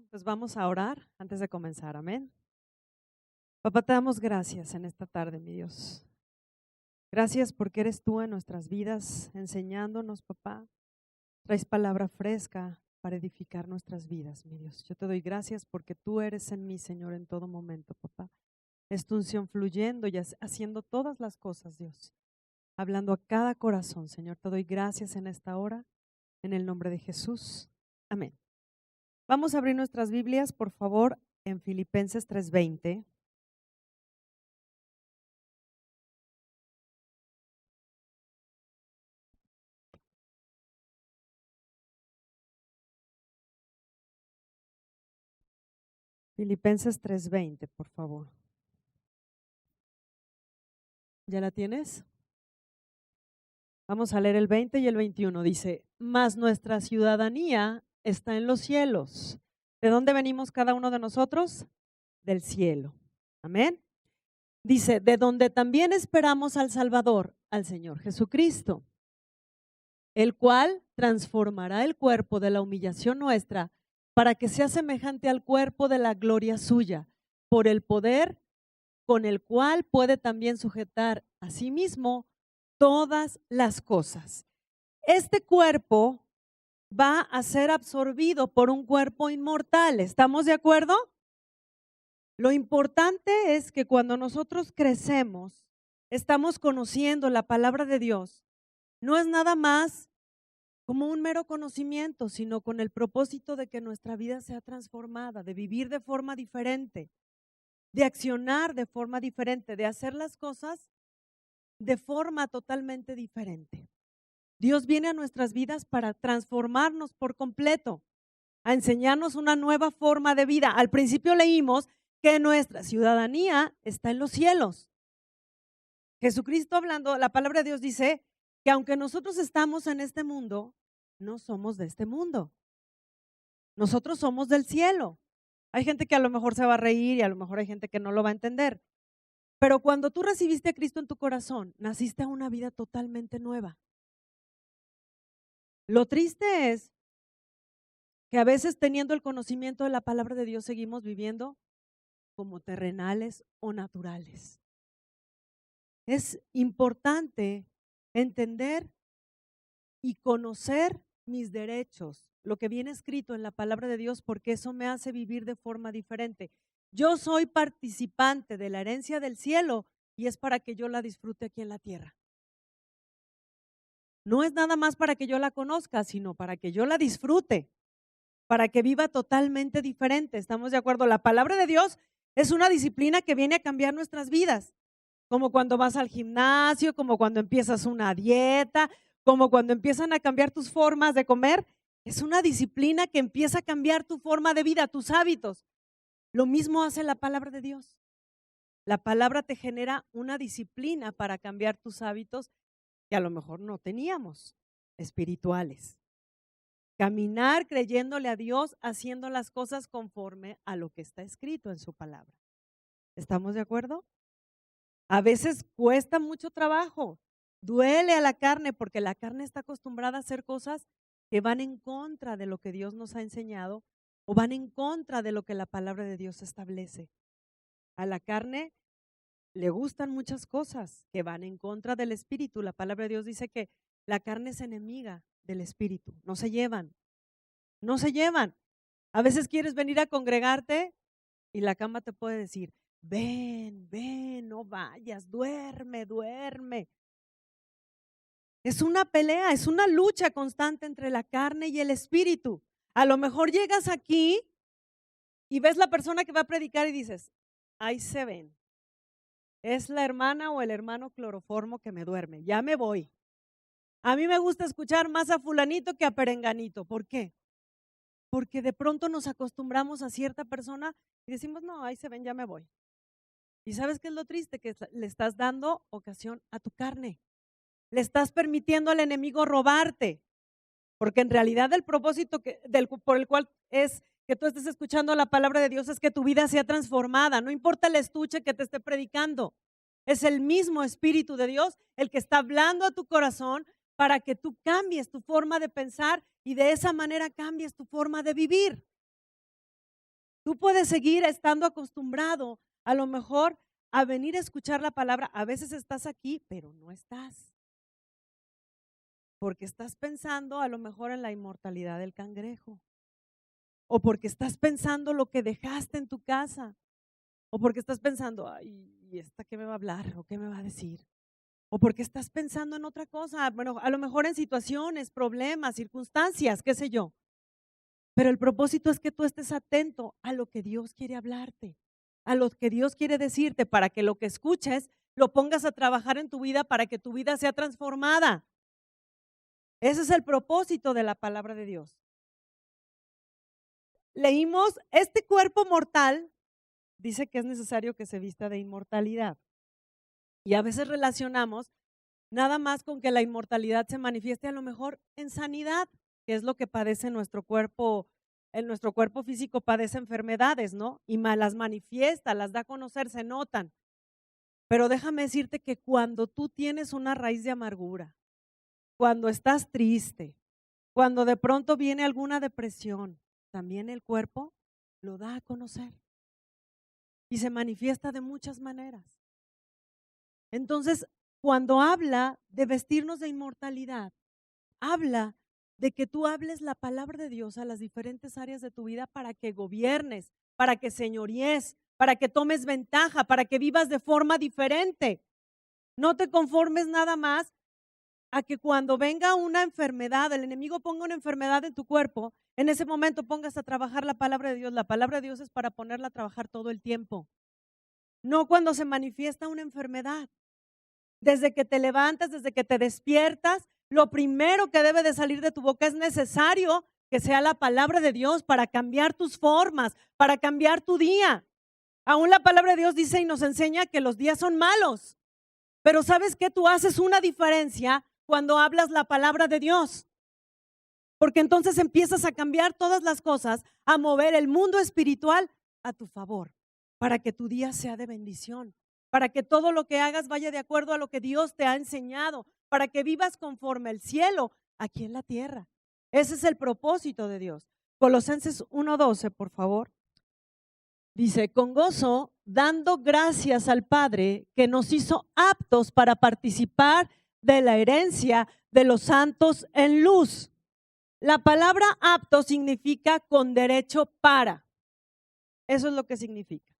Pues vamos a orar antes de comenzar, amén. Papá, te damos gracias en esta tarde, mi Dios. Gracias porque eres tú en nuestras vidas enseñándonos, papá. Traes palabra fresca para edificar nuestras vidas, mi Dios. Yo te doy gracias porque tú eres en mí, Señor, en todo momento, papá. Es tu unción fluyendo y haciendo todas las cosas, Dios. Hablando a cada corazón, Señor. Te doy gracias en esta hora, en el nombre de Jesús. Amén. Vamos a abrir nuestras Biblias, por favor, en Filipenses 3:20. Filipenses 3:20, por favor. ¿Ya la tienes? Vamos a leer el 20 y el 21. Dice, mas nuestra ciudadanía está en los cielos. ¿De dónde venimos cada uno de nosotros? Del cielo. Amén. Dice, de donde también esperamos al Salvador, al Señor Jesucristo, el cual transformará el cuerpo de la humillación nuestra para que sea semejante al cuerpo de la gloria suya, por el poder con el cual puede también sujetar a sí mismo todas las cosas. Este cuerpo va a ser absorbido por un cuerpo inmortal. ¿Estamos de acuerdo? Lo importante es que cuando nosotros crecemos, estamos conociendo la palabra de Dios. No es nada más como un mero conocimiento, sino con el propósito de que nuestra vida sea transformada, de vivir de forma diferente, de accionar de forma diferente, de hacer las cosas de forma totalmente diferente. Dios viene a nuestras vidas para transformarnos por completo, a enseñarnos una nueva forma de vida. Al principio leímos que nuestra ciudadanía está en los cielos. Jesucristo hablando, la palabra de Dios dice que aunque nosotros estamos en este mundo, no somos de este mundo. Nosotros somos del cielo. Hay gente que a lo mejor se va a reír y a lo mejor hay gente que no lo va a entender. Pero cuando tú recibiste a Cristo en tu corazón, naciste a una vida totalmente nueva. Lo triste es que a veces teniendo el conocimiento de la palabra de Dios seguimos viviendo como terrenales o naturales. Es importante entender y conocer mis derechos, lo que viene escrito en la palabra de Dios, porque eso me hace vivir de forma diferente. Yo soy participante de la herencia del cielo y es para que yo la disfrute aquí en la tierra. No es nada más para que yo la conozca, sino para que yo la disfrute, para que viva totalmente diferente. ¿Estamos de acuerdo? La palabra de Dios es una disciplina que viene a cambiar nuestras vidas, como cuando vas al gimnasio, como cuando empiezas una dieta, como cuando empiezan a cambiar tus formas de comer. Es una disciplina que empieza a cambiar tu forma de vida, tus hábitos. Lo mismo hace la palabra de Dios. La palabra te genera una disciplina para cambiar tus hábitos que a lo mejor no teníamos, espirituales. Caminar creyéndole a Dios, haciendo las cosas conforme a lo que está escrito en su palabra. ¿Estamos de acuerdo? A veces cuesta mucho trabajo, duele a la carne porque la carne está acostumbrada a hacer cosas que van en contra de lo que Dios nos ha enseñado o van en contra de lo que la palabra de Dios establece. A la carne le gustan muchas cosas que van en contra del espíritu. La palabra de Dios dice que la carne es enemiga del espíritu, no se llevan, no se llevan. A veces quieres venir a congregarte y la cama te puede decir, ven, ven, no vayas, duerme, duerme. Es una pelea, es una lucha constante entre la carne y el espíritu. A lo mejor llegas aquí y ves la persona que va a predicar y dices, ahí se ven. Es la hermana o el hermano cloroformo que me duerme, ya me voy. A mí me gusta escuchar más a fulanito que a perenganito. ¿Por qué? Porque de pronto nos acostumbramos a cierta persona y decimos, no, ahí se ven, ya me voy. ¿Y sabes qué es lo triste? Que le estás dando ocasión a tu carne. Le estás permitiendo al enemigo robarte. Porque en realidad el propósito por el cual es que tú estés escuchando la palabra de Dios es que tu vida sea transformada. No importa el estuche que te esté predicando. Es el mismo Espíritu de Dios el que está hablando a tu corazón para que tú cambies tu forma de pensar y de esa manera cambies tu forma de vivir. Tú puedes seguir estando acostumbrado a lo mejor a venir a escuchar la palabra. A veces estás aquí, pero no estás. Porque estás pensando a lo mejor en la inmortalidad del cangrejo. O porque estás pensando lo que dejaste en tu casa. O porque estás pensando, ay, ¿y esta qué me va a hablar? ¿O qué me va a decir? O porque estás pensando en otra cosa. Bueno, a lo mejor en situaciones, problemas, circunstancias, qué sé yo. Pero el propósito es que tú estés atento a lo que Dios quiere hablarte, a lo que Dios quiere decirte, para que lo que escuches lo pongas a trabajar en tu vida para que tu vida sea transformada. Ese es el propósito de la palabra de Dios. Leímos, este cuerpo mortal dice que es necesario que se vista de inmortalidad. Y a veces relacionamos nada más con que la inmortalidad se manifieste a lo mejor en sanidad, que es lo que padece nuestro cuerpo. En nuestro cuerpo físico padece enfermedades, ¿no? Y las manifiesta, las da a conocer, se notan. Pero déjame decirte que cuando tú tienes una raíz de amargura, cuando estás triste, cuando de pronto viene alguna depresión, también el cuerpo lo da a conocer y se manifiesta de muchas maneras. Entonces, cuando habla de vestirnos de inmortalidad, habla de que tú hables la palabra de Dios a las diferentes áreas de tu vida para que gobiernes, para que señoríes, para que tomes ventaja, para que vivas de forma diferente. No te conformes nada más a que cuando venga una enfermedad, el enemigo ponga una enfermedad en tu cuerpo, en ese momento pongas a trabajar la palabra de Dios. La palabra de Dios es para ponerla a trabajar todo el tiempo, no cuando se manifiesta una enfermedad. Desde que te levantas, desde que te despiertas, lo primero que debe de salir de tu boca es necesario que sea la palabra de Dios para cambiar tus formas, para cambiar tu día. Aún la palabra de Dios dice y nos enseña que los días son malos. Pero ¿sabes qué? Tú haces una diferencia cuando hablas la palabra de Dios. Porque entonces empiezas a cambiar todas las cosas, a mover el mundo espiritual a tu favor, para que tu día sea de bendición, para que todo lo que hagas vaya de acuerdo a lo que Dios te ha enseñado, para que vivas conforme el cielo aquí en la tierra. Ese es el propósito de Dios. Colosenses 1:12, por favor. Dice, con gozo, dando gracias al Padre que nos hizo aptos para participar de la herencia de los santos en luz. La palabra apto significa con derecho para. Eso es lo que significa.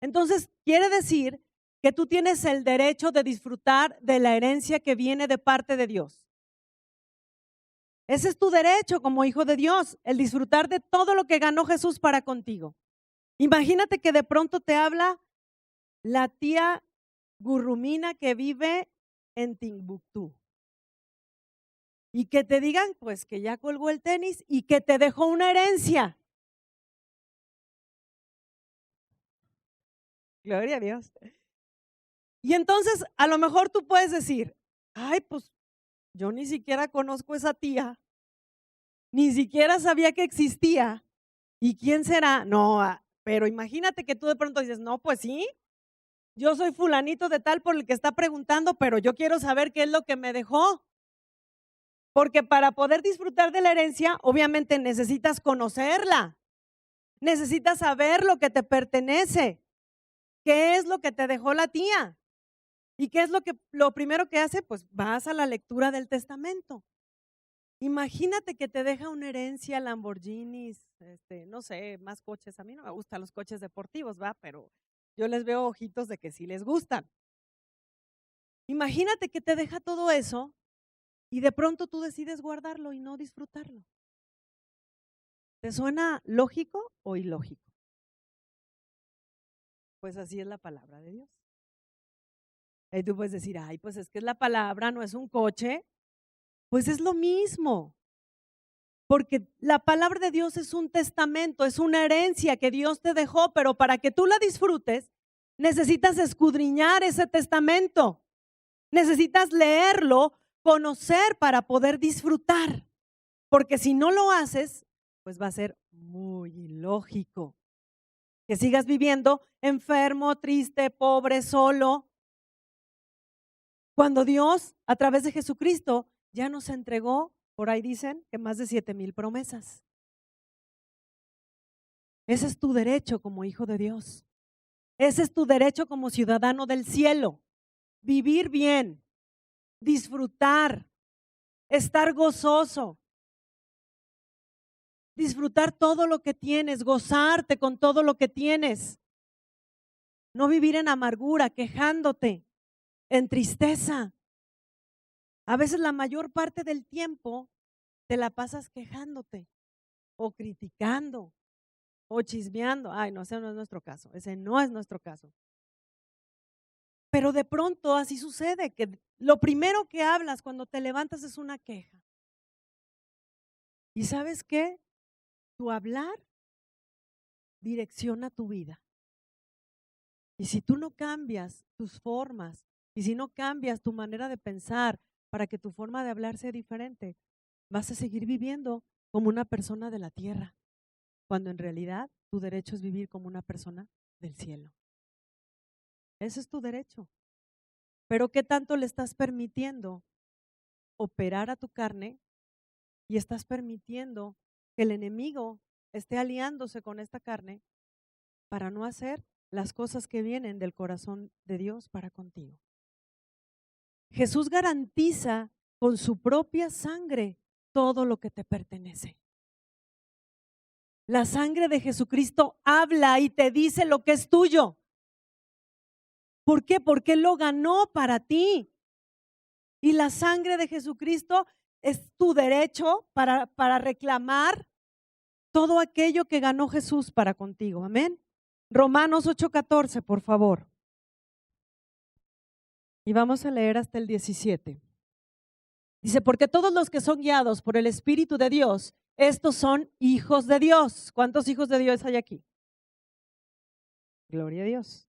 Entonces, quiere decir que tú tienes el derecho de disfrutar de la herencia que viene de parte de Dios. Ese es tu derecho como hijo de Dios, el disfrutar de todo lo que ganó Jesús para contigo. Imagínate que de pronto te habla la tía Gurrumina que vive en Timbuktu y que te digan pues que ya colgó el tenis y que te dejó una herencia. Gloria a Dios. Y entonces a lo mejor tú puedes decir, ay, pues yo ni siquiera conozco a esa tía, ni siquiera sabía que existía. ¿Y quién será? No, pero imagínate que tú de pronto dices, no, pues sí, yo soy fulanito de tal por el que está preguntando, pero yo quiero saber qué es lo que me dejó. Porque para poder disfrutar de la herencia, obviamente necesitas conocerla, necesitas saber lo que te pertenece, qué es lo que te dejó la tía. ¿Y qué es lo primero que hace? Pues vas a la lectura del testamento. Imagínate que te deja una herencia, Lamborghinis, no sé, más coches. A mí no me gustan los coches deportivos, ¿va? Pero yo les veo ojitos de que sí les gustan. Imagínate que te deja todo eso y de pronto tú decides guardarlo y no disfrutarlo. ¿Te suena lógico o ilógico? Pues así es la palabra de Dios. Y tú puedes decir, ay, pues es que es la palabra, no es un coche. Pues es lo mismo. Porque la palabra de Dios es un testamento, es una herencia que Dios te dejó, pero para que tú la disfrutes, necesitas escudriñar ese testamento. Necesitas leerlo, conocer para poder disfrutar. Porque si no lo haces, pues va a ser muy ilógico que sigas viviendo enfermo, triste, pobre, solo. Cuando Dios, a través de Jesucristo, ya nos entregó, por ahí dicen, que más de 7,000 promesas. Ese es tu derecho como hijo de Dios. Ese es tu derecho como ciudadano del cielo. Vivir bien, disfrutar, estar gozoso, disfrutar todo lo que tienes, gozarte con todo lo que tienes. No vivir en amargura, quejándote, en tristeza. A veces la mayor parte del tiempo te la pasas quejándote o criticando o chismeando. Ay, no, ese no es nuestro caso. Ese no es nuestro caso. Pero de pronto así sucede, que lo primero que hablas cuando te levantas es una queja. ¿Y sabes qué? Tu hablar direcciona tu vida. Y si tú no cambias tus formas, y si no cambias tu manera de pensar para que tu forma de hablar sea diferente, vas a seguir viviendo como una persona de la tierra, cuando en realidad tu derecho es vivir como una persona del cielo. Ese es tu derecho. Pero ¿qué tanto le estás permitiendo operar a tu carne y estás permitiendo que el enemigo esté aliándose con esta carne para no hacer las cosas que vienen del corazón de Dios para contigo? Jesús garantiza con su propia sangre todo lo que te pertenece. La sangre de Jesucristo habla y te dice lo que es tuyo. ¿Por qué? Porque Él lo ganó para ti. Y la sangre de Jesucristo es tu derecho para reclamar todo aquello que ganó Jesús para contigo. Amén. Romanos 8:14, por favor. Y vamos a leer hasta el 17. Dice, porque todos los que son guiados por el Espíritu de Dios, estos son hijos de Dios. ¿Cuántos hijos de Dios hay aquí? Gloria a Dios.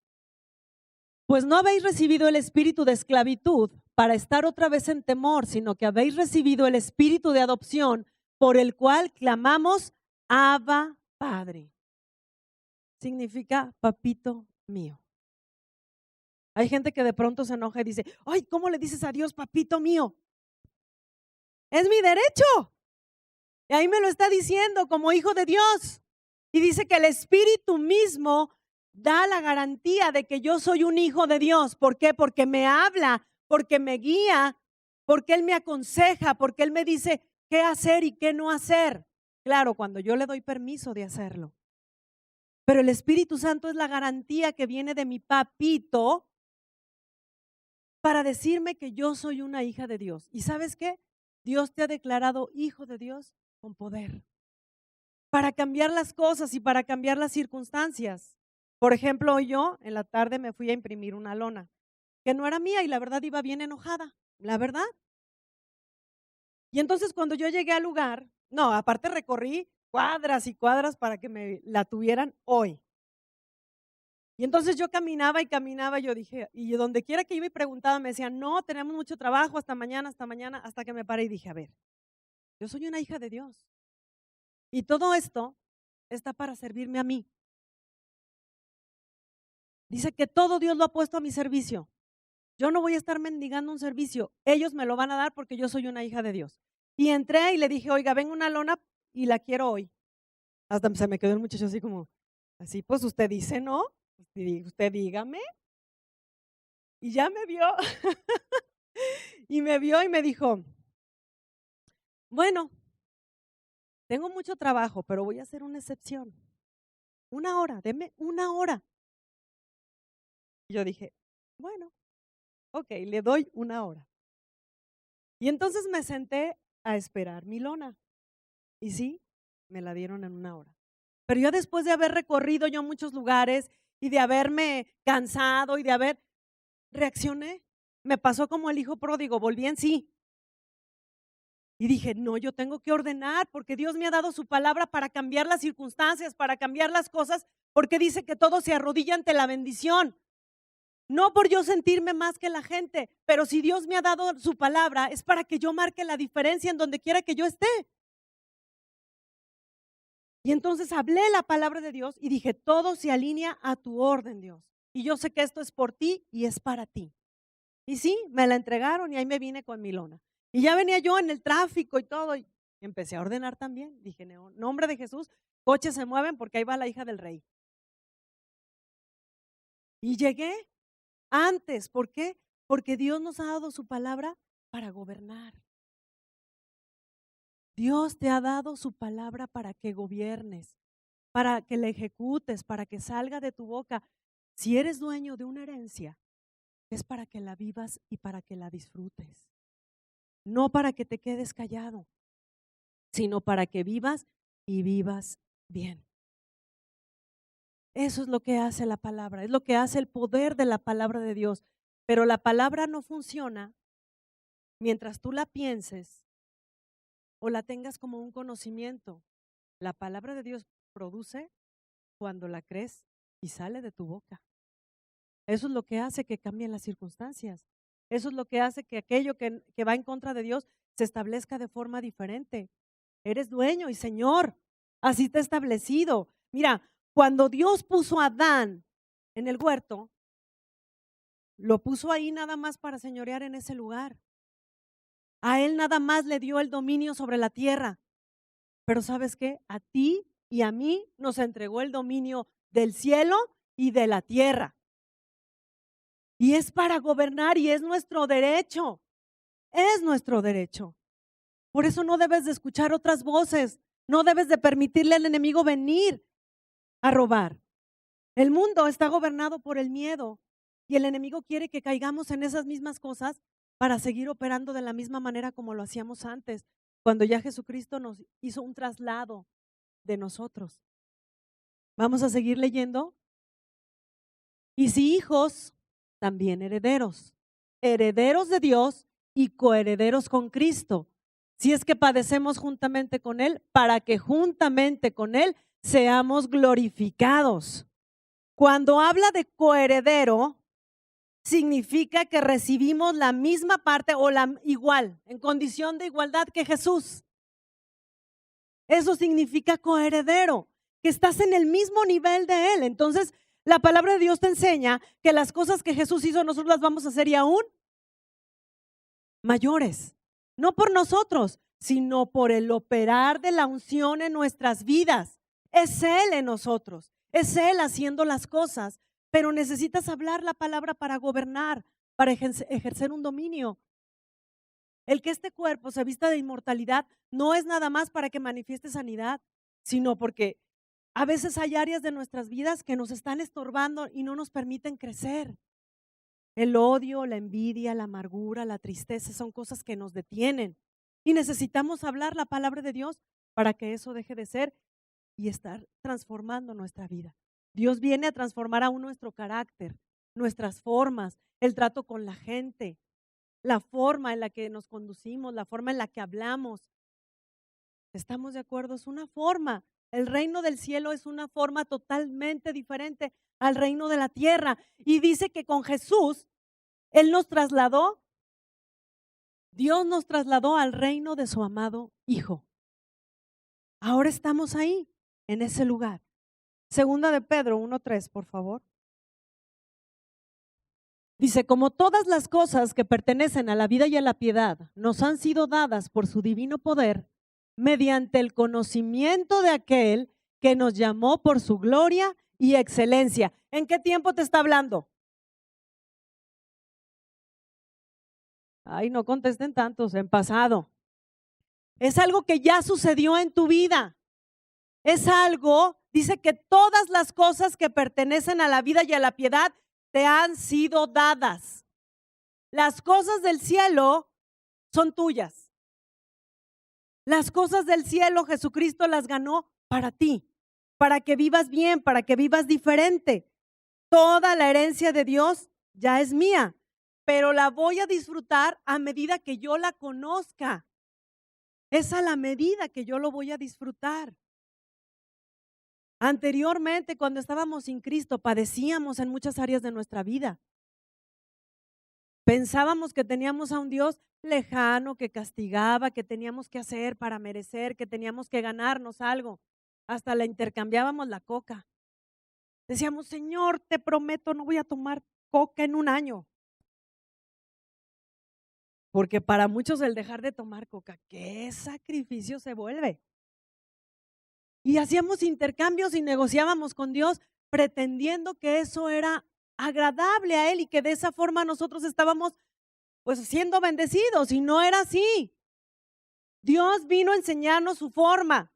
Pues no habéis recibido el espíritu de esclavitud para estar otra vez en temor, sino que habéis recibido el espíritu de adopción por el cual clamamos, Abba, Padre. Significa papito mío. Hay gente que de pronto se enoja y dice, ay, ¿cómo le dices a Dios papito mío? Es mi derecho. Y ahí me lo está diciendo como hijo de Dios. Y dice que el Espíritu mismo da la garantía de que yo soy un hijo de Dios. ¿Por qué? Porque me habla, porque me guía, porque Él me aconseja, porque Él me dice qué hacer y qué no hacer. Claro, cuando yo le doy permiso de hacerlo. Pero el Espíritu Santo es la garantía que viene de mi papito para decirme que yo soy una hija de Dios. ¿Y sabes qué? Dios te ha declarado hijo de Dios con poder para cambiar las cosas y para cambiar las circunstancias. Por ejemplo, hoy yo en la tarde me fui a imprimir una lona que no era mía y la verdad iba bien enojada, la verdad. Y entonces cuando yo llegué al lugar, no, aparte recorrí cuadras y cuadras para que me la tuvieran hoy. Y entonces yo caminaba y caminaba, yo dije, y donde quiera que iba y preguntaba, me decían, no, tenemos mucho trabajo, hasta mañana, hasta que me paré y dije, a ver, yo soy una hija de Dios. Y todo esto está para servirme a mí. Dice que todo Dios lo ha puesto a mi servicio. Yo no voy a estar mendigando un servicio. Ellos me lo van a dar porque yo soy una hija de Dios. Y entré y le dije, oiga, vengo una lona y la quiero hoy. Hasta se me quedó el muchacho así como, así, pues usted dice, ¿no? Usted dígame. Y ya me vio. Y me vio y me dijo, bueno, tengo mucho trabajo, pero voy a hacer una excepción. 1 hora, deme 1 hora. Y yo dije, bueno, ok, le doy 1 hora. Y entonces me senté a esperar mi lona. Y sí, me la dieron en 1 hora. Pero yo después de haber recorrido yo muchos lugares y de haberme cansado y de haber, reaccioné. Me pasó como el hijo pródigo, volví en sí. Y dije, no, yo tengo que ordenar porque Dios me ha dado su palabra para cambiar las circunstancias, para cambiar las cosas, porque dice que todo se arrodilla ante la bendición. No por yo sentirme más que la gente, pero si Dios me ha dado su palabra es para que yo marque la diferencia en donde quiera que yo esté. Y entonces hablé la palabra de Dios y dije, todo se alinea a tu orden, Dios. Y yo sé que esto es por ti y es para ti. Y sí, me la entregaron y ahí me vine con mi lona. Y ya venía yo en el tráfico y todo. Empecé a ordenar también. Dije, en nombre de Jesús, coches se mueven porque ahí va la hija del rey. Y llegué antes. ¿Por qué? Porque Dios nos ha dado su palabra para gobernar. Dios te ha dado su palabra para que gobiernes, para que la ejecutes, para que salga de tu boca. Si eres dueño de una herencia, es para que la vivas y para que la disfrutes. No para que te quedes callado, sino para que vivas y vivas bien. Eso es lo que hace la palabra, es lo que hace el poder de la palabra de Dios. Pero la palabra no funciona mientras tú la pienses o la tengas como un conocimiento. La palabra de Dios produce cuando la crees y sale de tu boca. Eso es lo que hace que cambien las circunstancias. Eso es lo que hace que aquello que va en contra de Dios se establezca de forma diferente. Eres dueño y Señor, así te he establecido. Mira, cuando Dios puso a Adán en el huerto, lo puso ahí nada más para señorear en ese lugar. A él nada más le dio el dominio sobre la tierra. Pero ¿sabes qué? A ti y a mí nos entregó el dominio del cielo y de la tierra. Y es para gobernar y es nuestro derecho. Es nuestro derecho. Por eso no debes de escuchar otras voces. No debes de permitirle al enemigo venir a robar. El mundo está gobernado por el miedo y el enemigo quiere que caigamos en esas mismas cosas para seguir operando de la misma manera como lo hacíamos antes, cuando ya Jesucristo nos hizo un traslado de nosotros. Vamos a seguir leyendo. Y si hijos, también herederos, herederos de Dios y coherederos con Cristo, si es que padecemos juntamente con Él, para que juntamente con Él seamos glorificados. Cuando habla de coheredero, significa que recibimos la misma parte o la igual, en condición de igualdad que Jesús. Eso significa coheredero, que estás en el mismo nivel de Él. Entonces, la palabra de Dios te enseña que las cosas que Jesús hizo, nosotros las vamos a hacer y aún mayores. No por nosotros, sino por el operar de la unción en nuestras vidas. Es Él en nosotros, es Él haciendo las cosas, pero necesitas hablar la palabra para gobernar, para ejercer un dominio. El que este cuerpo se vista de inmortalidad no es nada más para que manifieste sanidad, sino porque a veces hay áreas de nuestras vidas que nos están estorbando y no nos permiten crecer. El odio, la envidia, la amargura, la tristeza son cosas que nos detienen y necesitamos hablar la palabra de Dios para que eso deje de ser y estar transformando nuestra vida. Dios viene a transformar aún nuestro carácter, nuestras formas, el trato con la gente, la forma en la que nos conducimos, la forma en la que hablamos. ¿Estamos de acuerdo? Es una forma. El reino del cielo es una forma totalmente diferente al reino de la tierra. Y dice que con Jesús, Él nos trasladó, Dios nos trasladó al reino de su amado Hijo. Ahora estamos ahí, en ese lugar. Segunda de Pedro 1:3, por favor. Dice, como todas las cosas que pertenecen a la vida y a la piedad nos han sido dadas por su divino poder, mediante el conocimiento de aquel que nos llamó por su gloria y excelencia. ¿En qué tiempo te está hablando? Ay, no contesten tantos, en pasado. Es algo que ya sucedió en tu vida. Es algo, dice que todas las cosas que pertenecen a la vida y a la piedad te han sido dadas. Las cosas del cielo son tuyas. Las cosas del cielo Jesucristo las ganó para ti, para que vivas bien, para que vivas diferente. Toda la herencia de Dios ya es mía, pero la voy a disfrutar a medida que yo la conozca. Es a la medida que yo lo voy a disfrutar. Anteriormente, cuando estábamos sin Cristo, padecíamos en muchas áreas de nuestra vida. Pensábamos que teníamos a un Dios lejano, que castigaba, que teníamos que hacer para merecer, que teníamos que ganarnos algo. Hasta la intercambiábamos la coca. Decíamos, Señor, te prometo, no voy a tomar coca en un año. Porque para muchos el dejar de tomar coca, ¿qué sacrificio se vuelve? Y hacíamos intercambios y negociábamos con Dios pretendiendo que eso era agradable a Él y que de esa forma nosotros estábamos pues siendo bendecidos, y no era así. Dios vino a enseñarnos su forma.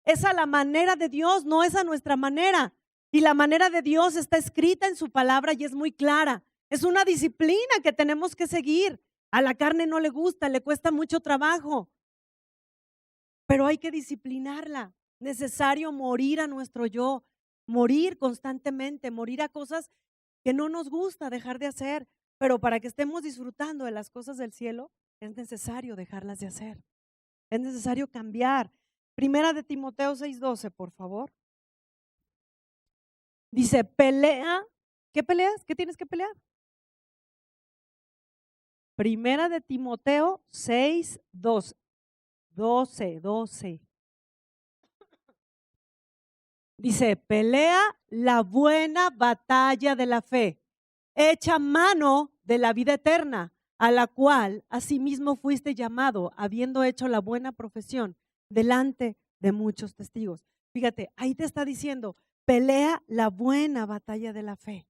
Es a la manera de Dios, no es a nuestra manera. Y la manera de Dios está escrita en su palabra y es muy clara. Es una disciplina que tenemos que seguir. A la carne no le gusta, le cuesta mucho trabajo, pero hay que disciplinarla. Necesario morir a nuestro yo, morir constantemente, morir a cosas que no nos gusta dejar de hacer, pero para que estemos disfrutando de las cosas del cielo, es necesario dejarlas de hacer. Es necesario cambiar. Primera de Timoteo 6:12, por favor. Dice, pelea. ¿Qué peleas? ¿Qué tienes que pelear? Primera de Timoteo 6:12. 12. Dice, pelea la buena batalla de la fe. Echa mano de la vida eterna, a la cual asimismo fuiste llamado, habiendo hecho la buena profesión delante de muchos testigos. Fíjate, ahí te está diciendo, pelea la buena batalla de la fe.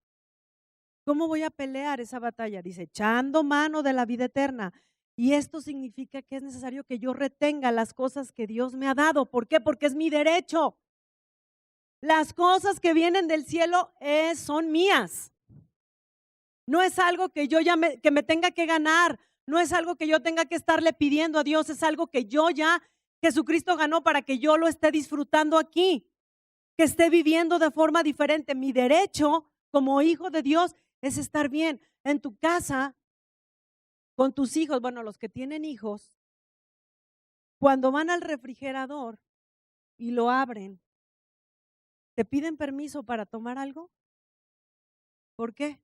¿Cómo voy a pelear esa batalla? Dice, echando mano de la vida eterna. Y esto significa que es necesario que yo retenga las cosas que Dios me ha dado. ¿Por qué? Porque es mi derecho. Las cosas que vienen del cielo son mías. No es algo que yo que me tenga que ganar. No es algo que yo tenga que estarle pidiendo a Dios. Es algo que Jesucristo ganó para que yo lo esté disfrutando aquí. Que esté viviendo de forma diferente. Mi derecho como hijo de Dios es estar bien en tu casa, con tus hijos. Bueno, los que tienen hijos, cuando van al refrigerador y lo abren, ¿te piden permiso para tomar algo? ¿Por qué?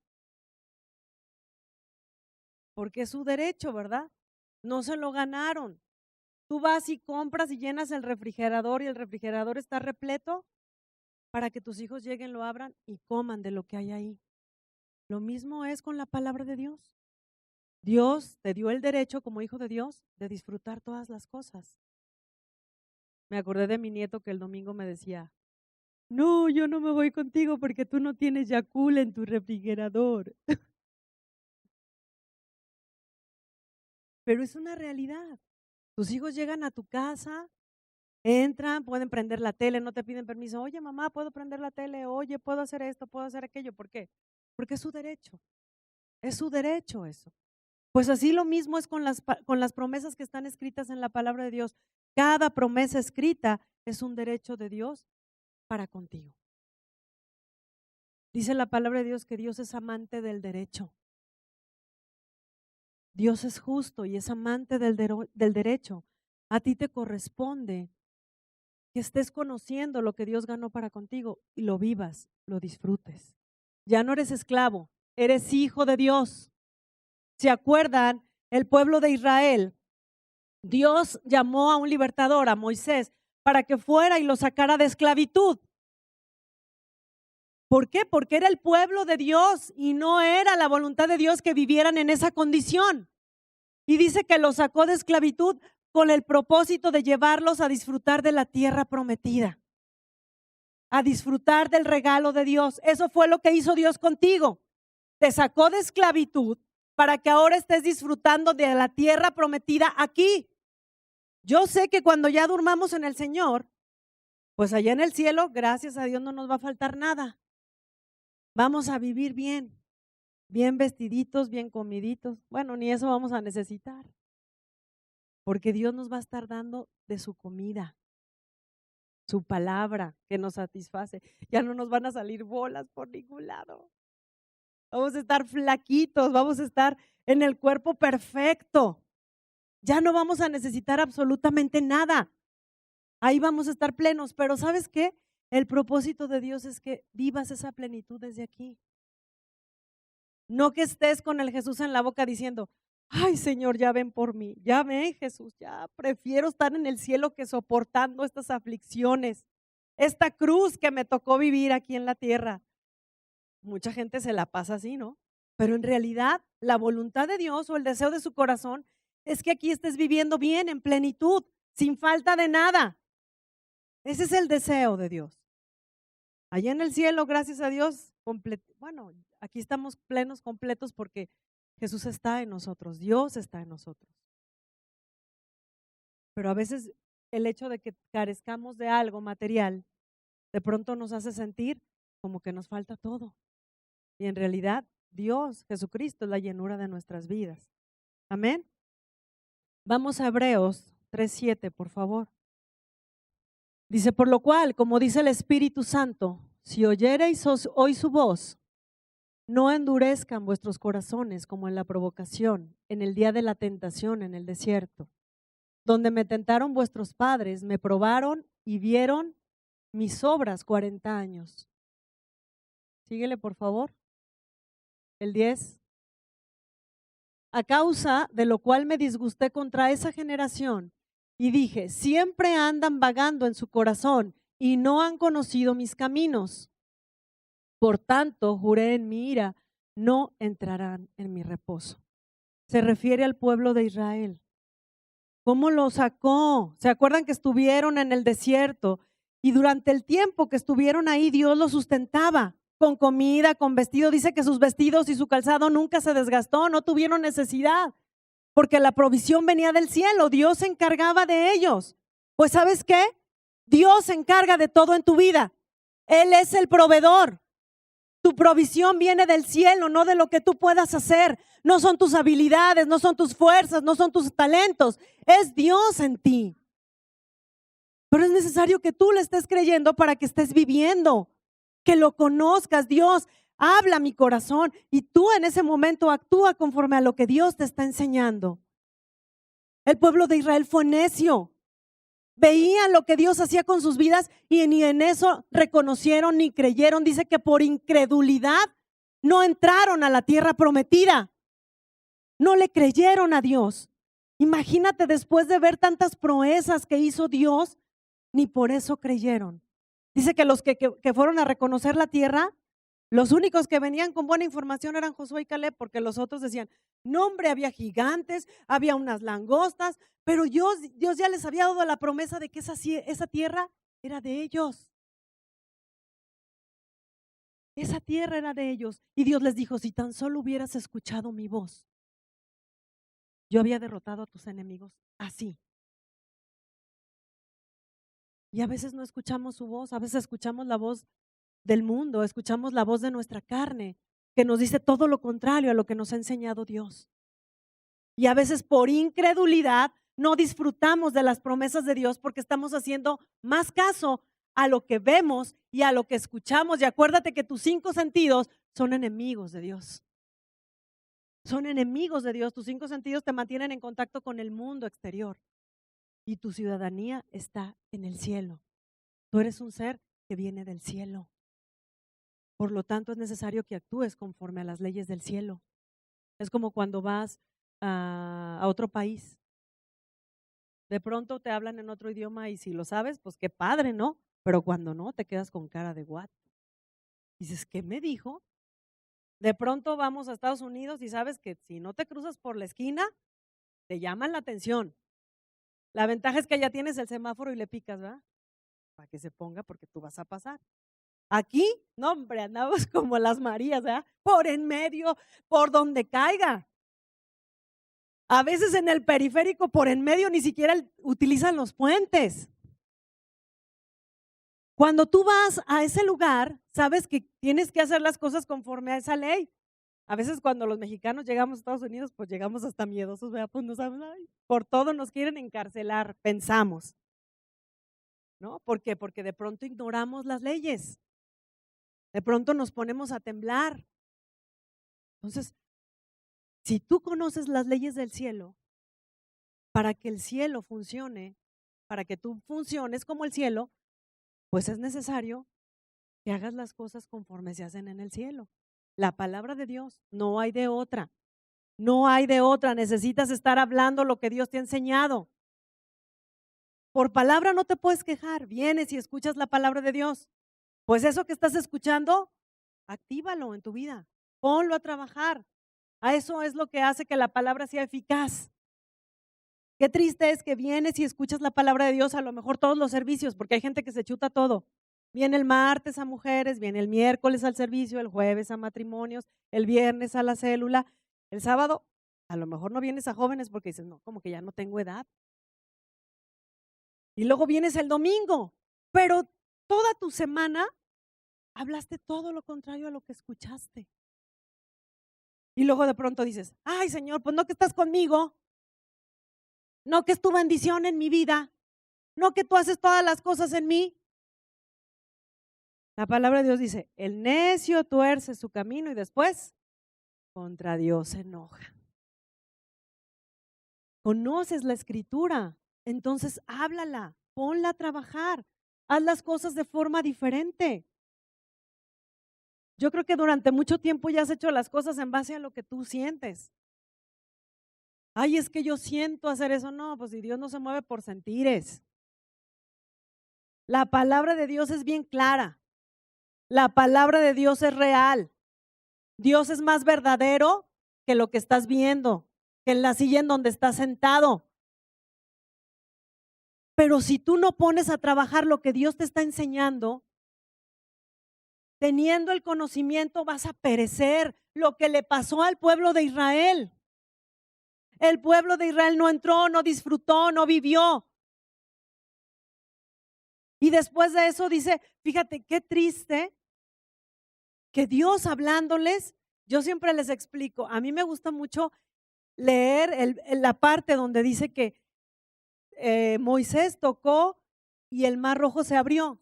Porque es su derecho, ¿verdad? No se lo ganaron. Tú vas y compras y llenas el refrigerador y el refrigerador está repleto para que tus hijos lleguen, lo abran y coman de lo que hay ahí. Lo mismo es con la palabra de Dios. Dios te dio el derecho como hijo de Dios de disfrutar todas las cosas. Me acordé de mi nieto que el domingo me decía, no, yo no me voy contigo porque tú no tienes Yakult en tu refrigerador. Pero es una realidad. Tus hijos llegan a tu casa, entran, pueden prender la tele, no te piden permiso. Oye, mamá, ¿puedo prender la tele? Oye, ¿puedo hacer esto? ¿Puedo hacer aquello? ¿Por qué? Porque es su derecho. Es su derecho eso. Pues así lo mismo es con las promesas que están escritas en la palabra de Dios. Cada promesa escrita es un derecho de Dios para contigo. Dice la palabra de Dios que Dios es amante del derecho. Dios es justo y es amante del derecho. A ti te corresponde que estés conociendo lo que Dios ganó para contigo y lo vivas, lo disfrutes. Ya no eres esclavo, eres hijo de Dios. ¿Se acuerdan? El pueblo de Israel, Dios llamó a un libertador, a Moisés, para que fuera y lo sacara de esclavitud. ¿Por qué? Porque era el pueblo de Dios y no era la voluntad de Dios que vivieran en esa condición. Y dice que los sacó de esclavitud con el propósito de llevarlos a disfrutar de la tierra prometida, a disfrutar del regalo de Dios. Eso fue lo que hizo Dios contigo. Te sacó de esclavitud para que ahora estés disfrutando de la tierra prometida aquí. Yo sé que cuando ya durmamos en el Señor, pues allá en el cielo, gracias a Dios, no nos va a faltar nada. Vamos a vivir bien, bien vestiditos, bien comiditos. Bueno, ni eso vamos a necesitar, porque Dios nos va a estar dando de su comida, su palabra que nos satisface. Ya no nos van a salir bolas por ningún lado. Vamos a estar flaquitos, vamos a estar en el cuerpo perfecto. Ya no vamos a necesitar absolutamente nada. Ahí vamos a estar plenos, pero ¿sabes qué? El propósito de Dios es que vivas esa plenitud desde aquí. No que estés con el Jesús en la boca diciendo, ay Señor, ya ven por mí, ya ven Jesús, ya prefiero estar en el cielo que soportando estas aflicciones, esta cruz que me tocó vivir aquí en la tierra. Mucha gente se la pasa así, ¿no? Pero en realidad, la voluntad de Dios o el deseo de su corazón es que aquí estés viviendo bien, en plenitud, sin falta de nada. Ese es el deseo de Dios. Allá en el cielo, gracias a Dios, bueno, aquí estamos plenos, completos porque Jesús está en nosotros, Dios está en nosotros. Pero a veces el hecho de que carezcamos de algo material, de pronto nos hace sentir como que nos falta todo. Y en realidad, Dios, Jesucristo, es la llenura de nuestras vidas. Amén. Vamos a Hebreos 3:7, por favor. Dice, por lo cual, como dice el Espíritu Santo, si oyereis hoy su voz, no endurezcan vuestros corazones como en la provocación, en el día de la tentación en el desierto, donde me tentaron vuestros padres, me probaron y vieron mis obras 40 años. Síguele, por favor. El 10. A causa de lo cual me disgusté contra esa generación y dije, siempre andan vagando en su corazón y no han conocido mis caminos. Por tanto, juré en mi ira, no entrarán en mi reposo. Se refiere al pueblo de Israel. ¿Cómo lo sacó? ¿Se acuerdan que estuvieron en el desierto? Y durante el tiempo que estuvieron ahí, Dios los sustentaba con comida, con vestido. Dice que sus vestidos y su calzado nunca se desgastó, no tuvieron necesidad, porque la provisión venía del cielo. Dios se encargaba de ellos. Pues ¿sabes qué? Dios se encarga de todo en tu vida. Él es el proveedor. Tu provisión viene del cielo, no de lo que tú puedas hacer. No son tus habilidades, no son tus fuerzas, no son tus talentos. Es Dios en ti. Pero es necesario que tú le estés creyendo para que estés viviendo, que lo conozcas. Dios, habla a mi corazón y tú en ese momento actúa conforme a lo que Dios te está enseñando. El pueblo de Israel fue necio. Veían lo que Dios hacía con sus vidas y ni en eso reconocieron ni creyeron. Dice que por incredulidad no entraron a la tierra prometida. No le creyeron a Dios. Imagínate, después de ver tantas proezas que hizo Dios, ni por eso creyeron. Dice que los que fueron a reconocer la tierra, los únicos que venían con buena información eran Josué y Caleb, porque los otros decían, no hombre, había gigantes, había unas langostas, pero Dios ya les había dado la promesa de que esa tierra era de ellos. Esa tierra era de ellos. Y Dios les dijo, si tan solo hubieras escuchado mi voz, yo había derrotado a tus enemigos así. Y a veces no escuchamos su voz, a veces escuchamos la voz del mundo, escuchamos la voz de nuestra carne, que nos dice todo lo contrario a lo que nos ha enseñado Dios. Y a veces por incredulidad no disfrutamos de las promesas de Dios porque estamos haciendo más caso a lo que vemos y a lo que escuchamos. Y acuérdate que tus 5 sentidos son enemigos de Dios. Son enemigos de Dios. Tus 5 sentidos te mantienen en contacto con el mundo exterior. Y tu ciudadanía está en el cielo. Tú eres un ser que viene del cielo. Por lo tanto, es necesario que actúes conforme a las leyes del cielo. Es como cuando vas a otro país. De pronto te hablan en otro idioma y si lo sabes, pues qué padre, ¿no? Pero cuando no, te quedas con cara de what. Dices, ¿qué me dijo? De pronto vamos a Estados Unidos y sabes que si no te cruzas por la esquina, te llaman la atención. La ventaja es que ya tienes el semáforo y le picas, ¿verdad? Para que se ponga porque tú vas a pasar. Aquí, no hombre, andamos como las Marías, ¿verdad? Por en medio, por donde caiga. A veces en el periférico, por en medio, ni siquiera utilizan los puentes. Cuando tú vas a ese lugar, sabes que tienes que hacer las cosas conforme a esa ley. A veces cuando los mexicanos llegamos a Estados Unidos, pues llegamos hasta miedosos, ¿verdad? Pues no sabes, ay, por todo nos quieren encarcelar, pensamos. ¿No? ¿Por qué? Porque de pronto ignoramos las leyes. De pronto nos ponemos a temblar. Entonces, si tú conoces las leyes del cielo, para que el cielo funcione, para que tú funciones como el cielo, pues es necesario que hagas las cosas conforme se hacen en el cielo. La palabra de Dios, no hay de otra. No hay de otra. Necesitas estar hablando lo que Dios te ha enseñado. Por palabra no te puedes quejar. Vienes y escuchas la palabra de Dios. Pues eso que estás escuchando, actívalo en tu vida. ponlo a trabajar. A eso es lo que hace que la palabra sea eficaz. Qué triste es que vienes y escuchas la palabra de Dios, a lo mejor todos los servicios, porque hay gente que se chuta todo. Viene el martes a mujeres, viene el miércoles al servicio, el jueves a matrimonios, el viernes a la célula, el sábado a lo mejor no vienes a jóvenes porque dices, no, como que ya no tengo edad. Y luego vienes el domingo, pero toda tu semana hablaste todo lo contrario a lo que escuchaste. Y luego de pronto dices, ay Señor, pues no que estás conmigo, no que es tu bendición en mi vida, no que tú haces todas las cosas en mí. La palabra de Dios dice, el necio tuerce su camino y después contra Dios se enoja. Conoces la escritura, entonces háblala, ponla a trabajar, haz las cosas de forma diferente. Yo creo que durante mucho tiempo ya has hecho las cosas en base a lo que tú sientes. Ay, es que yo siento hacer eso. No, pues si Dios no se mueve por sentires. La palabra de Dios es bien clara. La palabra de Dios es real. Dios es más verdadero que lo que estás viendo, que en la silla en donde estás sentado. Pero si tú no pones a trabajar lo que Dios te está enseñando, teniendo el conocimiento vas a perecer. Lo que le pasó al pueblo de Israel. El pueblo de Israel no entró, no disfrutó, no vivió. Y después de eso dice, fíjate qué triste que Dios hablándoles, yo siempre les explico, a mí me gusta mucho leer la parte donde dice que Moisés tocó y el mar rojo se abrió.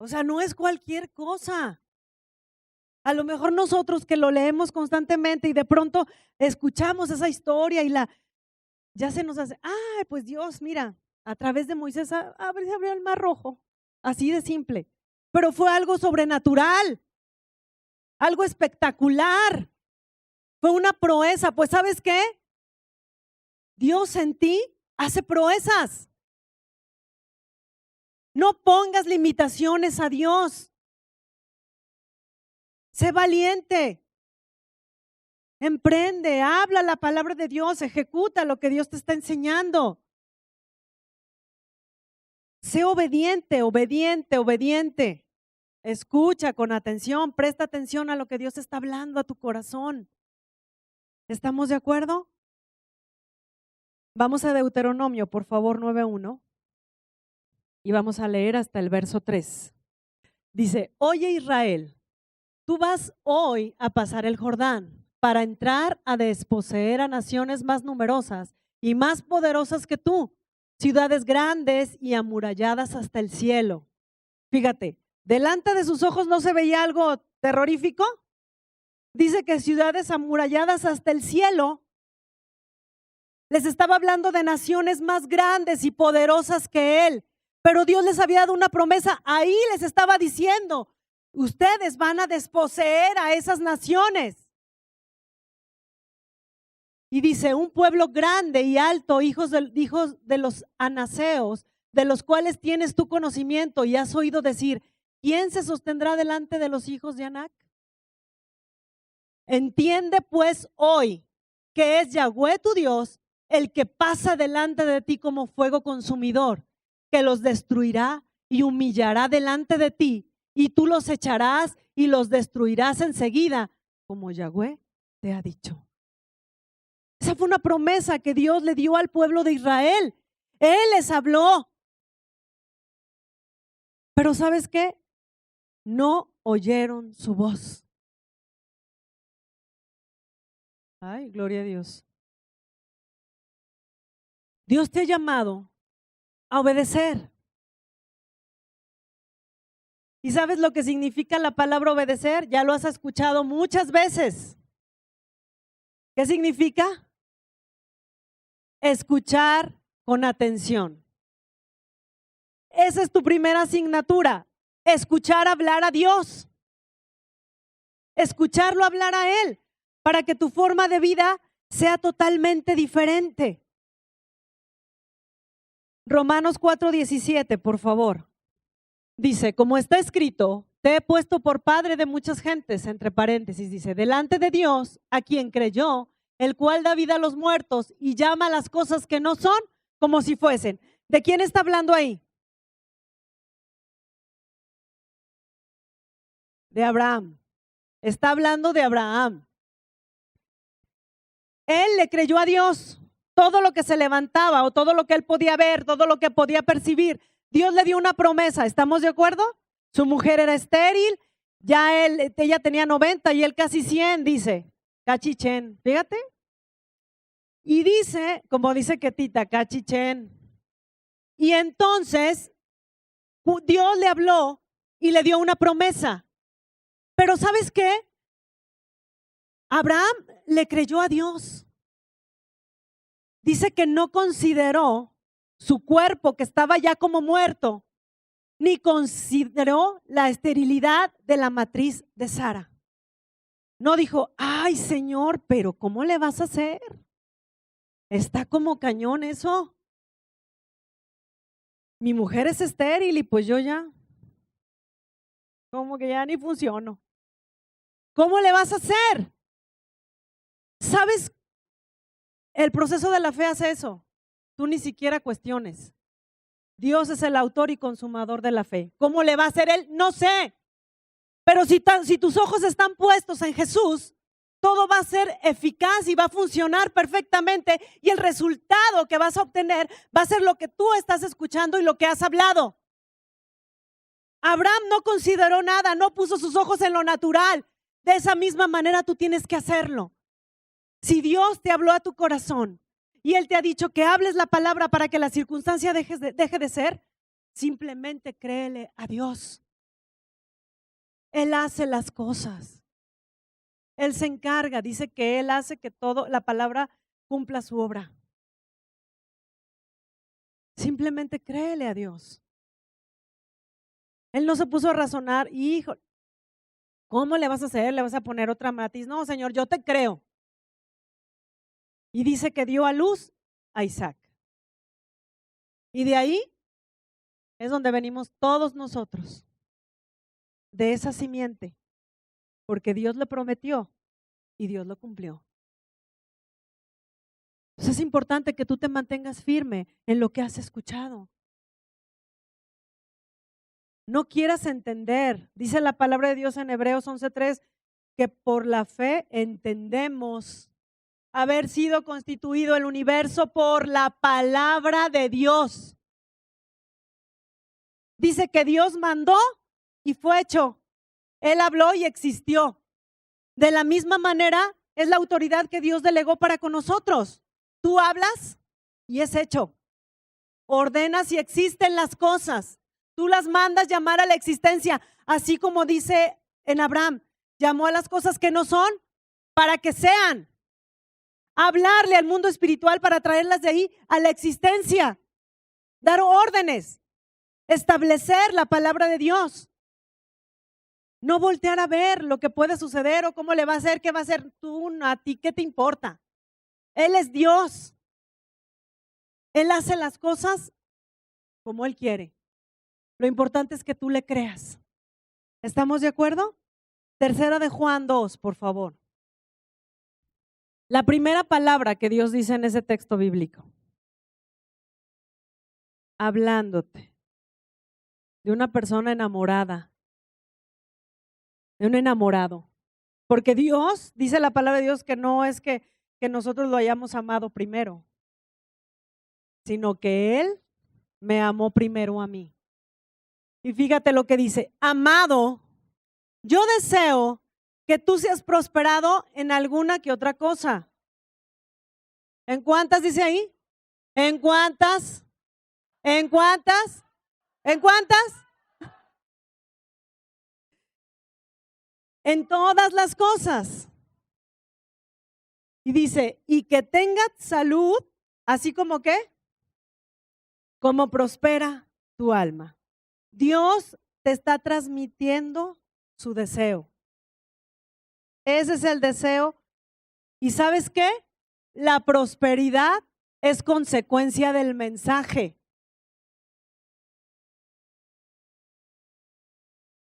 O sea, no es cualquier cosa. A lo mejor nosotros que lo leemos constantemente y de pronto escuchamos esa historia y ya se nos hace, ay, pues Dios, mira, a través de Moisés se abrió el mar rojo, así de simple. Pero fue algo sobrenatural, algo espectacular, fue una proeza. Pues ¿sabes qué? Dios en ti hace proezas. No pongas limitaciones a Dios. Sé valiente. Emprende, habla la palabra de Dios, ejecuta lo que Dios te está enseñando. Sé obediente, obediente, obediente. Escucha con atención, presta atención a lo que Dios está hablando a tu corazón. ¿Estamos de acuerdo? Vamos a Deuteronomio, por favor, 9:1. Y vamos a leer hasta el verso 3. Dice, oye Israel, tú vas hoy a pasar el Jordán para entrar a desposeer a naciones más numerosas y más poderosas que tú, ciudades grandes y amuralladas hasta el cielo. Fíjate, delante de sus ojos no se veía algo terrorífico. Dice que ciudades amuralladas hasta el cielo. Les estaba hablando de naciones más grandes y poderosas que él. Pero Dios les había dado una promesa. Ahí les estaba diciendo, ustedes van a desposeer a esas naciones. Y dice, un pueblo grande y alto, hijos de los anaseos, de los cuales tienes tu conocimiento y has oído decir, ¿quién se sostendrá delante de los hijos de Anac? Entiende pues hoy que es Yahweh tu Dios el que pasa delante de ti como fuego consumidor, que los destruirá y humillará delante de ti, y tú los echarás y los destruirás enseguida, como Yahweh te ha dicho. Esa fue una promesa que Dios le dio al pueblo de Israel. Él les habló. Pero ¿sabes qué? No oyeron su voz. Ay, gloria a Dios. Dios te ha llamado a obedecer. ¿Y sabes lo que significa la palabra obedecer? Ya lo has escuchado muchas veces. ¿Qué significa? Escuchar con atención. Esa es tu primera asignatura. Escuchar hablar a Dios. Escucharlo hablar a Él para que tu forma de vida sea totalmente diferente. Romanos 4:17, por favor. Dice, como está escrito, te he puesto por padre de muchas gentes, entre paréntesis, dice, delante de Dios, a quien creyó, el cual da vida a los muertos y llama a las cosas que no son como si fuesen. ¿De quién está hablando ahí? De Abraham. Está hablando de Abraham. Él le creyó a Dios. Todo lo que se levantaba o todo lo que él podía ver, todo lo que podía percibir, Dios le dio una promesa. ¿Estamos de acuerdo? Su mujer era estéril, ella tenía 90 y él casi 100, dice. Cachichen, fíjate. Y dice, como dice Ketita, cachichen. Y entonces Dios le habló y le dio una promesa. Pero ¿sabes qué? Abraham le creyó a Dios. Dice que no consideró su cuerpo, que estaba ya como muerto, ni consideró la esterilidad de la matriz de Sara. No dijo, ay Señor, pero ¿cómo le vas a hacer? Está como cañón eso. Mi mujer es estéril y pues yo ya, como que ya ni funciono. ¿Cómo le vas a hacer? ¿Sabes? El proceso de la fe hace eso. Tú ni siquiera cuestiones. Dios es el autor y consumador de la fe. ¿Cómo le va a hacer él? No sé. Pero si tus ojos están puestos en Jesús, todo va a ser eficaz y va a funcionar perfectamente. Y el resultado que vas a obtener va a ser lo que tú estás escuchando y lo que has hablado. Abraham no consideró nada, no puso sus ojos en lo natural. De esa misma manera tú tienes que hacerlo. Si Dios te habló a tu corazón y Él te ha dicho que hables la palabra para que la circunstancia deje de ser, simplemente créele a Dios. Él hace las cosas. Él se encarga, dice que Él hace que todo, la palabra cumpla su obra. Simplemente créele a Dios. Él no se puso a razonar, hijo, ¿cómo le vas a hacer? ¿Le vas a poner otra matiz? No, Señor, yo te creo. Y dice que dio a luz a Isaac. Y de ahí es donde venimos todos nosotros, de esa simiente, porque Dios le prometió y Dios lo cumplió. Entonces es importante que tú te mantengas firme en lo que has escuchado. No quieras entender, dice la palabra de Dios en Hebreos 11:3, que por la fe entendemos haber sido constituido el universo por la palabra de Dios. Dice que Dios mandó y fue hecho. Él habló y existió. De la misma manera es la autoridad que Dios delegó para con nosotros. Tú hablas y es hecho. Ordenas y existen las cosas. Tú las mandas llamar a la existencia, así como dice en Abraham, llamó a las cosas que no son para que sean. Hablarle al mundo espiritual para traerlas de ahí a la existencia, dar órdenes, establecer la palabra de Dios. No voltear a ver lo que puede suceder o cómo le va a hacer, qué va a hacer tú, a ti, ¿qué te importa? Él es Dios. Él hace las cosas como Él quiere. Lo importante es que tú le creas. ¿Estamos de acuerdo? Tercera de Juan 2, por favor. La primera palabra que Dios dice en ese texto bíblico. Hablándote de una persona enamorada, de un enamorado. Porque Dios, dice la palabra de Dios, que no es que nosotros lo hayamos amado primero, sino que Él me amó primero a mí. Y fíjate lo que dice, amado, yo deseo que tú seas prosperado en alguna que otra cosa. ¿En cuántas dice ahí? ¿En cuántas? ¿En cuántas? ¿En cuántas? En todas las cosas. Y dice, y que tengas salud, así como ¿qué? Como prospera tu alma. Dios te está transmitiendo su deseo. Ese es el deseo. ¿Y sabes qué? La prosperidad es consecuencia del mensaje.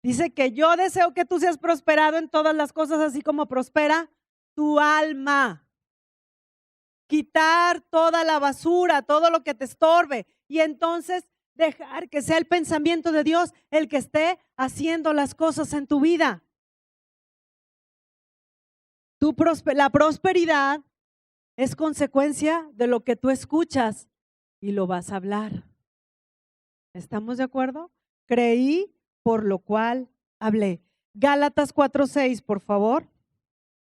Dice que yo deseo que tú seas prosperado en todas las cosas, así como prospera tu alma. Quitar toda la basura, todo lo que te estorbe, y entonces dejar que sea el pensamiento de Dios el que esté haciendo las cosas en tu vida. La prosperidad es consecuencia de lo que tú escuchas y lo vas a hablar. ¿Estamos de acuerdo? Creí, por lo cual hablé. Gálatas 4:6, por favor.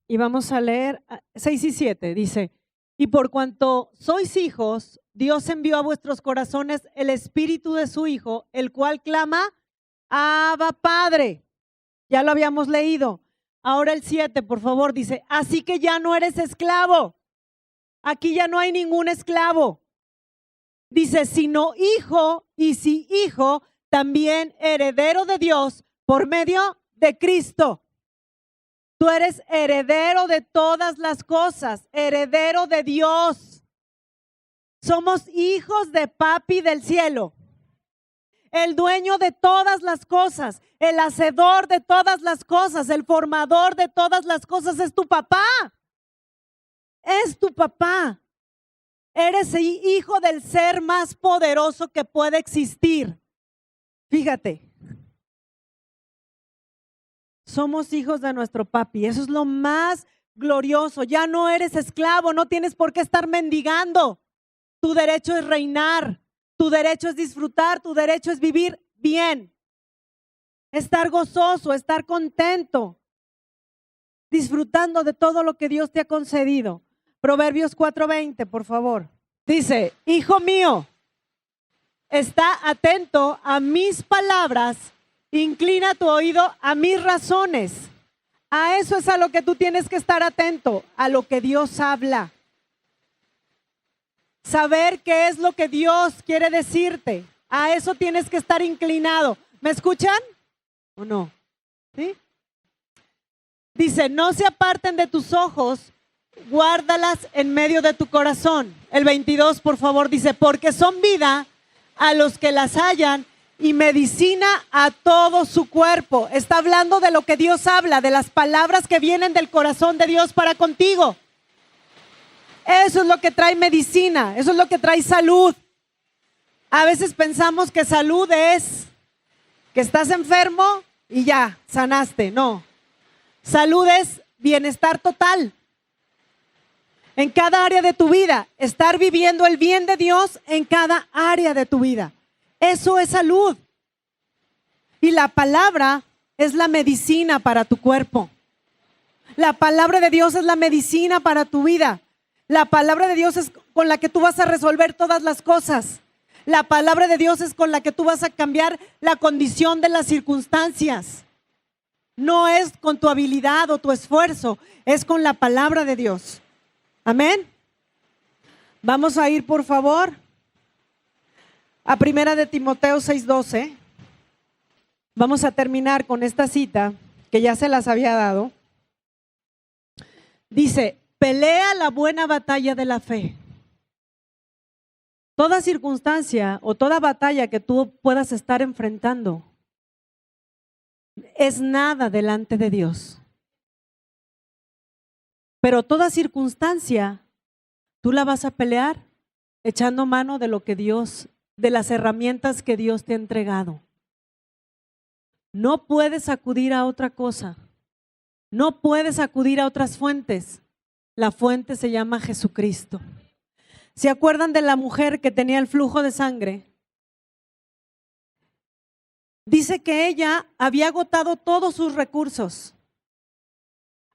Y vamos a leer 6 y 7. Dice: y por cuanto sois hijos, Dios envió a vuestros corazones el espíritu de su Hijo, el cual clama, Abba, Padre. Ya lo habíamos leído. Ahora el 7, por favor, dice: así que ya no eres esclavo. Aquí ya no hay ningún esclavo. Dice, sino hijo, y si hijo, también heredero de Dios por medio de Cristo. Tú eres heredero de todas las cosas, heredero de Dios. Somos hijos de Papi del cielo, el dueño de todas las cosas, el hacedor de todas las cosas, el formador de todas las cosas es tu papá. Es tu papá. Eres hijo del ser más poderoso que puede existir. Fíjate. Somos hijos de nuestro papi. Eso es lo más glorioso. Ya no eres esclavo, no tienes por qué estar mendigando. Tu derecho es reinar, tu derecho es disfrutar, tu derecho es vivir bien. Estar gozoso, estar contento, disfrutando de todo lo que Dios te ha concedido. Proverbios 4:20, por favor. Dice: hijo mío, está atento a mis palabras. Inclina tu oído a mis razones. A eso es a lo que tú tienes que estar atento, a lo que Dios habla. Saber qué es lo que Dios quiere decirte. A eso tienes que estar inclinado. ¿Me escuchan o no? ¿Sí? Dice: no se aparten de tus ojos, guárdalas en medio de tu corazón. El 22, por favor, dice: porque son vida a los que las hallan y medicina a todo su cuerpo. Está hablando de lo que Dios habla, de las palabras que vienen del corazón de Dios para contigo. Eso es lo que trae medicina, eso es lo que trae salud. A veces pensamos que salud es que estás enfermo y ya, sanaste. No, salud es bienestar total. En cada área de tu vida, estar viviendo el bien de Dios en cada área de tu vida. Eso es salud. Y la palabra es la medicina para tu cuerpo. La palabra de Dios es la medicina para tu vida. La palabra de Dios es con la que tú vas a resolver todas las cosas. La palabra de Dios es con la que tú vas a cambiar la condición de las circunstancias. No es con tu habilidad o tu esfuerzo, es con la palabra de Dios. Amén. Vamos a ir, por favor, a 1 Timoteo 6:12. Vamos a terminar con esta cita que ya se las había dado. Dice: pelea la buena batalla de la fe. Toda circunstancia o toda batalla que tú puedas estar enfrentando es nada delante de Dios. Pero toda circunstancia tú la vas a pelear echando mano de lo que Dios, de las herramientas que Dios te ha entregado. No puedes acudir a otra cosa. No puedes acudir a otras fuentes. La fuente se llama Jesucristo. ¿Se acuerdan de la mujer que tenía el flujo de sangre? Dice que ella había agotado todos sus recursos.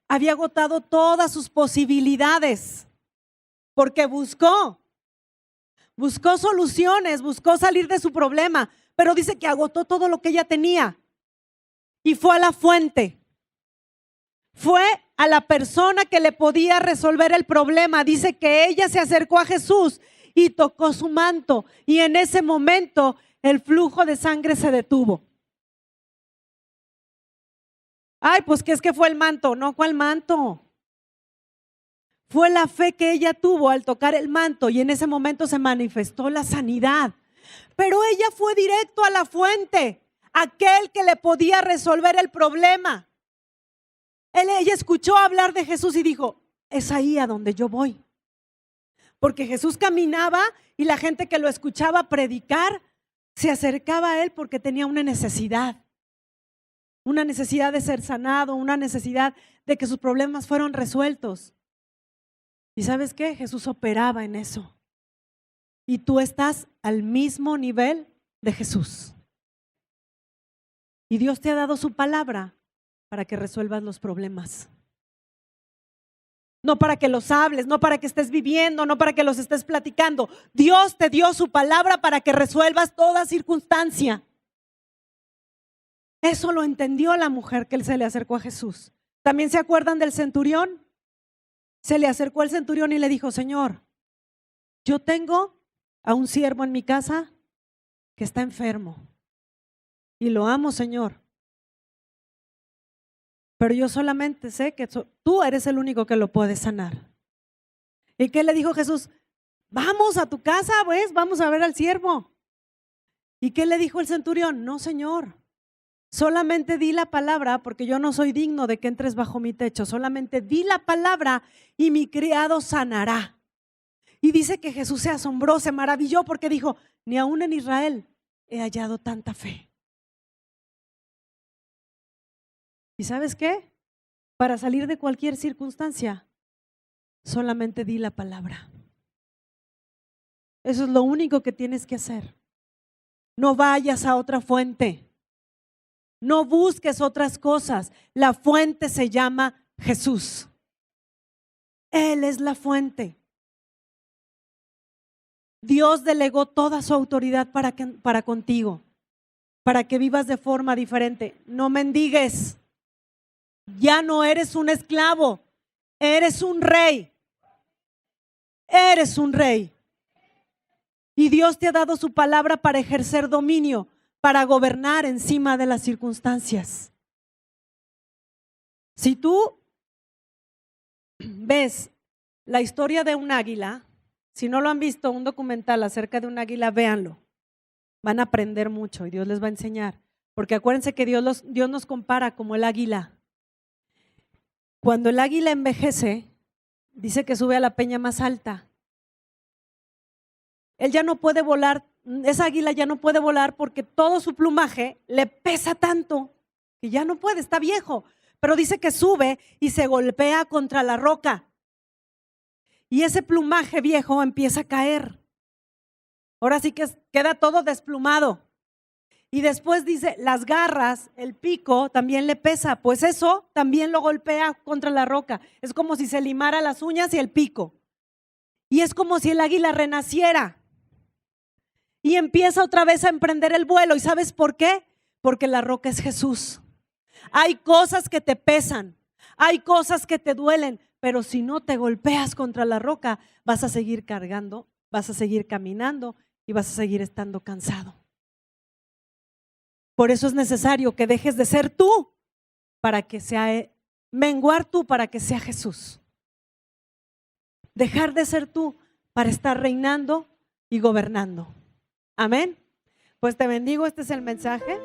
Había agotado todas sus posibilidades. Porque buscó soluciones, buscó salir de su problema. Pero dice que agotó todo lo que ella tenía. Y fue a la fuente. Fue a la persona que le podía resolver el problema. Dice que ella se acercó a Jesús y tocó su manto. Y en ese momento el flujo de sangre se detuvo. Ay, pues ¿qué es que fue el manto? No, ¿cuál manto? Fue la fe que ella tuvo al tocar el manto y en ese momento se manifestó la sanidad. Pero ella fue directo a la fuente. aquel que le podía resolver el problema. Ella escuchó hablar de Jesús y dijo, es ahí a donde yo voy. Porque Jesús caminaba y la gente que lo escuchaba predicar se acercaba a él porque tenía una necesidad de ser sanado, una necesidad de que sus problemas fueran resueltos. ¿Y sabes qué? Jesús operaba en eso. Y tú estás al mismo nivel de Jesús. Y Dios te ha dado su palabra para que resuelvas los problemas. No para que los hables, no para que estés viviendo, no para que los estés platicando. Dios te dio su palabra para que resuelvas toda circunstancia. Eso lo entendió la mujer que se le acercó a Jesús. ¿También se acuerdan del centurión? Se le acercó al centurión y le dijo, Señor, yo tengo a un siervo en mi casa que está enfermo y lo amo, Señor. Pero yo solamente sé que tú eres el único que lo puede sanar. ¿Y qué le dijo Jesús? Vamos a tu casa, pues, vamos a ver al siervo. ¿Y qué le dijo el centurión? No, Señor, solamente di la palabra, porque yo no soy digno de que entres bajo mi techo. Solamente di la palabra y mi criado sanará. Y dice que Jesús se asombró, se maravilló porque dijo, ni aún en Israel he hallado tanta fe. ¿Y sabes qué? Para salir de cualquier circunstancia, solamente di la palabra. Eso es lo único que tienes que hacer. No vayas a otra fuente. No busques otras cosas. La fuente se llama Jesús. Él es la fuente. Dios delegó toda su autoridad para contigo, para que vivas de forma diferente. No mendigues. Ya no eres un esclavo, eres un rey. Eres un rey. Y Dios te ha dado su palabra para ejercer dominio, para gobernar encima de las circunstancias. Si tú ves la historia de un águila, si no lo han visto, un documental acerca de un águila, véanlo. Van a aprender mucho y Dios les va a enseñar. Porque acuérdense que Dios nos compara como el águila. Cuando el águila envejece, dice que sube a la peña más alta. Él ya no puede volar, esa águila ya no puede volar porque todo su plumaje le pesa tanto que ya no puede, está viejo. Pero dice que sube y se golpea contra la roca. Y ese plumaje viejo empieza a caer. Ahora sí que queda todo desplumado. Y después dice, las garras, el pico también le pesa, pues eso también lo golpea contra la roca. Es como si se limara las uñas y el pico. Y es como si el águila renaciera. Y empieza otra vez a emprender el vuelo. ¿Y sabes por qué? Porque la roca es Jesús. Hay cosas que te pesan, hay cosas que te duelen, pero si no te golpeas contra la roca, vas a seguir cargando, vas a seguir caminando y vas a seguir estando cansado. Por eso es necesario que dejes de ser tú para que sea, menguar tú para que sea Jesús. Dejar de ser tú para estar reinando y gobernando. Amén. Pues te bendigo, este es el mensaje.